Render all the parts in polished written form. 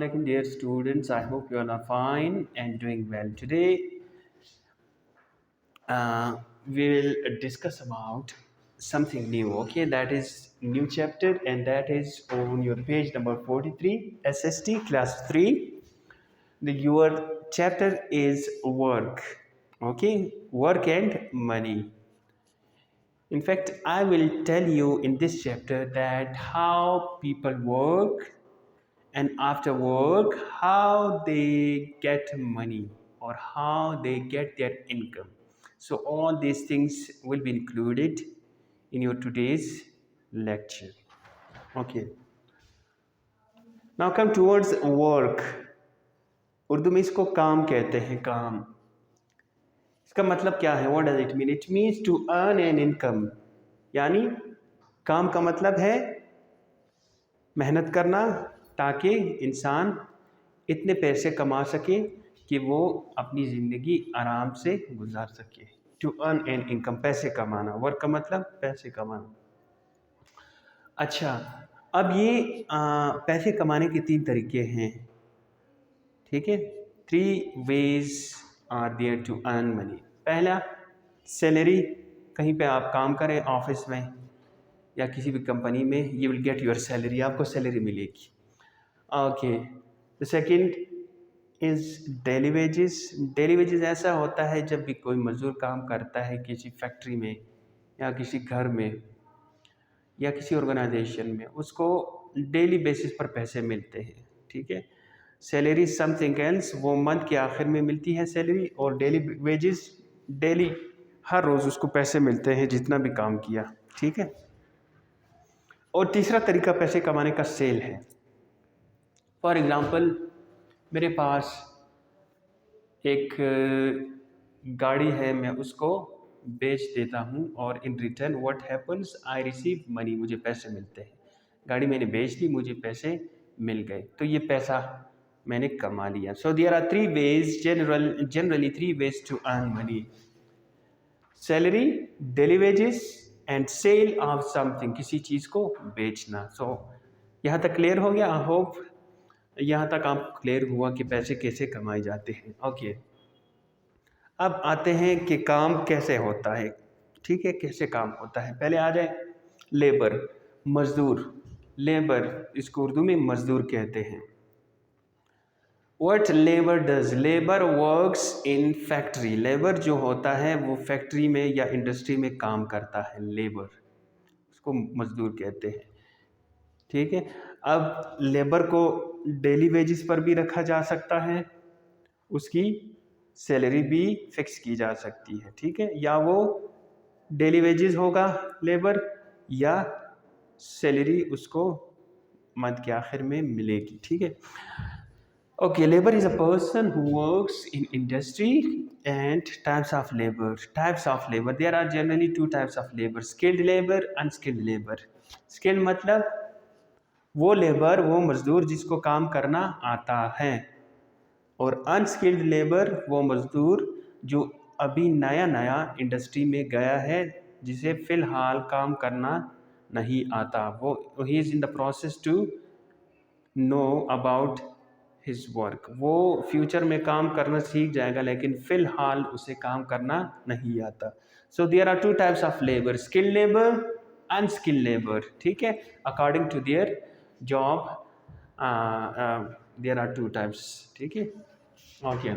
Assalamualaikum dear students. I hope you all are fine and doing well. Today we'll discuss about something new. Okay, that is new chapter and that is on your page number 43, SST class 3. Your chapter is work. Okay, work and money. In fact, I will tell you in this chapter that how people work and after work how they get money or how they get their income. So all these things will be included in your today's lecture. Okay, now come towards work. Urdu में इसको काम कहते हैं. काम, इसका मतलब क्या है? What does it mean? It means to earn an income. यानी काम का मतलब है मेहनत करना ताकि इंसान इतने पैसे कमा सके कि वो अपनी ज़िंदगी आराम से गुजार सके. टू अर्न एन इनकम, पैसे कमाना. वर्क का मतलब पैसे कमाना. अच्छा, अब ये पैसे कमाने के 3 तरीके हैं. ठीक है, 3 ways are there to earn money. पहला, सैलरी. कहीं पे आप काम करें ऑफिस में या किसी भी कंपनी में, you will get your salary, आपको सैलरी मिलेगी. Okay, the second is daily wages. Daily wages ऐसा होता है जब भी कोई मज़दूर काम करता है किसी फैक्ट्री में या किसी घर में या किसी ऑर्गेनाइजेशन में, उसको डेली बेसिस पर पैसे मिलते हैं. ठीक है, सैलरी समथिंग एल्स, वो मंथ के आखिर में मिलती है सैलरी. और डेली वेजेस डेली, हर रोज़ उसको पैसे मिलते हैं जितना भी काम किया. ठीक है. और तीसरा तरीका पैसे कमाने का सेल है. फॉर एग्ज़ाम्पल, मेरे पास एक गाड़ी है, मैं उसको बेच देता हूँ और in return what happens, I receive money, मुझे पैसे मिलते हैं. गाड़ी मैंने बेच दी, मुझे पैसे मिल गए, तो ये पैसा मैंने कमा लिया. So there are 3 ways, generally 3 ways to earn money. Salary, daily wages and sale of something, किसी चीज़ को बेचना. सो यहाँ तक क्लियर हो गया? आई होप यहाँ तक आप क्लियर हुआ कि पैसे कैसे कमाए जाते हैं. ओके, अब आते हैं कि काम कैसे होता है. ठीक है, कैसे काम होता है. पहले आ जाए लेबर, मजदूर. लेबर, इसको उर्दू में मजदूर कहते हैं. What labour does, labour works in factory. Labour जो होता है वो फैक्ट्री में या इंडस्ट्री में काम करता है. लेबर, उसको मजदूर कहते हैं. ठीक है, अब लेबर को डेली वेजेस पर भी रखा जा सकता है, उसकी सैलरी भी फिक्स की जा सकती है. ठीक है, या वो डेली वेजेस होगा लेबर, या सैलरी उसको मंथ के आखिर में मिलेगी. ठीक है. Okay, labour is a person who works in industry. And types of labour. Types of labour, there are generally 2 types of labour, skilled labour, unskilled labour. Skilled मतलब वो लेबर, वो मजदूर जिसको काम करना आता है. और अनस्किल्ड लेबर वो मजदूर जो अभी नया नया इंडस्ट्री में गया है, जिसे फ़िलहाल काम करना नहीं आता. वो ही is in the process to know about his work. वो फ्यूचर में काम करना सीख जाएगा लेकिन फ़िलहाल उसे काम करना नहीं आता. So there are 2 types of labour, skilled labour, unskilled labour. ठीक है, according to their job there are 2 types. ठीक है. Okay.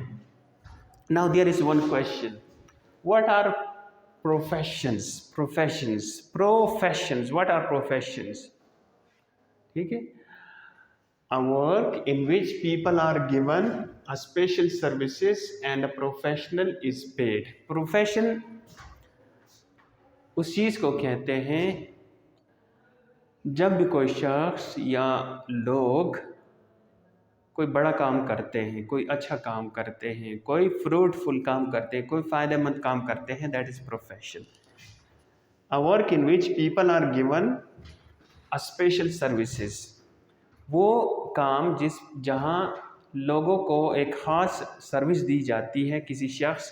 Now there is one question. What are professions? Professions. What are professions? ठीक है. A work in which people are given a special services and a professional is paid. Profession उस चीज़ को कहते हैं जब भी कोई शख्स या लोग कोई बड़ा काम करते हैं, कोई अच्छा काम करते हैं, कोई फ्रूटफुल काम करते हैं, कोई फ़ायदेमंद काम करते हैं, that is profession. A work in which people are given a special services. वो काम जहाँ लोगों को एक ख़ास सर्विस दी जाती है किसी शख्स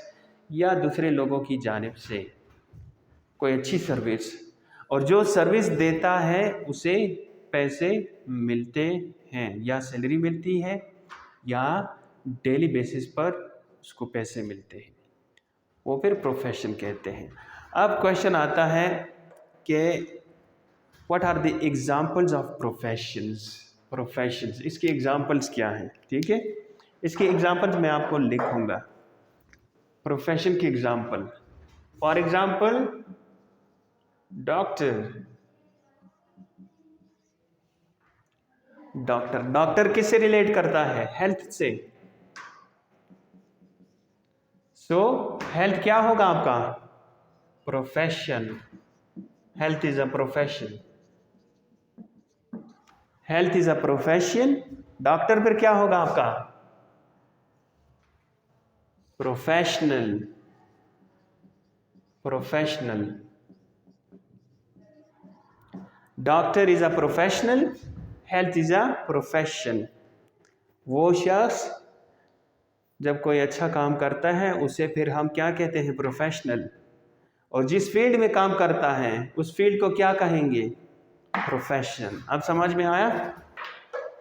या दूसरे लोगों की जानिब से, कोई अच्छी सर्विस, और जो सर्विस देता है उसे पैसे मिलते हैं, या सैलरी मिलती है या डेली बेसिस पर उसको पैसे मिलते हैं, वो फिर प्रोफेशन कहते हैं। अब क्वेश्चन आता है कि what are the examples of professions, इसके एग्जाम्पल्स क्या हैं, ठीक है। इसके एग्जाम्पल्स मैं आपको लिखूंगा, प्रोफेशन के example. For example doctor, doctor किससे रिलेट करता है? हेल्थ से। सो हेल्थ क्या होगा आपका? Profession. Health is a profession, health is a profession. Doctor फिर क्या होगा आपका? Professional, professional. Doctor is a professional, health is a profession. वो शख्स जब कोई अच्छा काम करता है उसे फिर हम क्या कहते हैं? प्रोफेशनल। और जिस फील्ड में काम करता है उस फील्ड को क्या कहेंगे? प्रोफेशन। अब समझ में आया?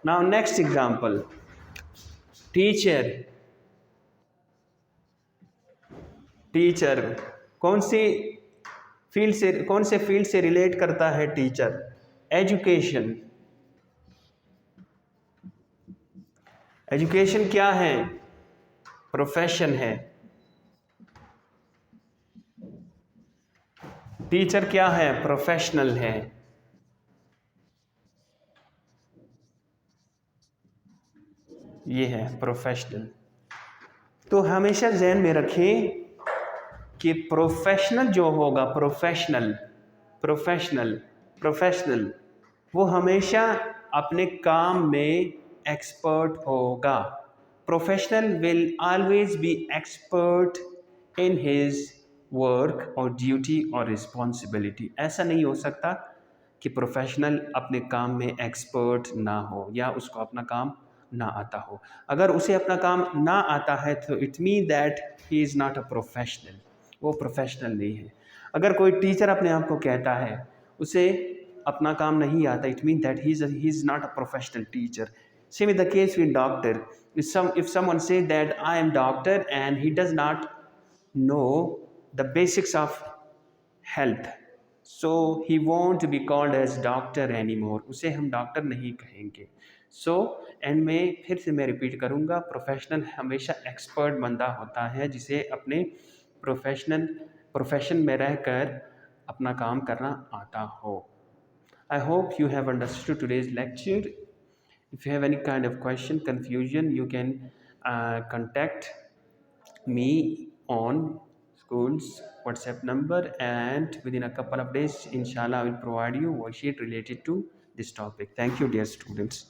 Now next example, teacher. Teacher कौन से फील्ड से रिलेट करता है टीचर? एजुकेशन। एजुकेशन क्या है? प्रोफेशन है। टीचर क्या है? प्रोफेशनल है। ये है प्रोफेशनल। तो हमेशा ध्यान में रखें कि प्रोफेशनल जो होगा, प्रोफेशनल प्रोफेशनल प्रोफेशनल, वो हमेशा अपने काम में एक्सपर्ट होगा। Professional will always be expert in his work और ड्यूटी और रिस्पॉन्सिबिलिटी। ऐसा नहीं हो सकता कि प्रोफेशनल अपने काम में एक्सपर्ट ना हो या उसको अपना काम ना आता हो। अगर उसे अपना काम ना आता है तो it mean that he is not a professional, वो प्रोफेशनल नहीं है। अगर कोई टीचर अपने आप को कहता है उसे अपना काम नहीं आता, it mean that he is not a professional teacher. Same is the case with doctor. If someone say that I am doctor and he does not know the basics of health, so he won't be called as doctor anymore, उसे हम doctor नहीं कहेंगे। So and में फिर से मैं repeat करूँगा, professional हमेशा एक्सपर्ट बंदा होता है जिसे अपने प्रोफेशन में रहकर अपना काम करना आता हो। I hope you have understood today's lecture. If you have any kind of question, confusion, you can contact me on school's WhatsApp number, and within a couple of days, inshallah, I will provide you worksheet related to this topic. Thank you, dear students.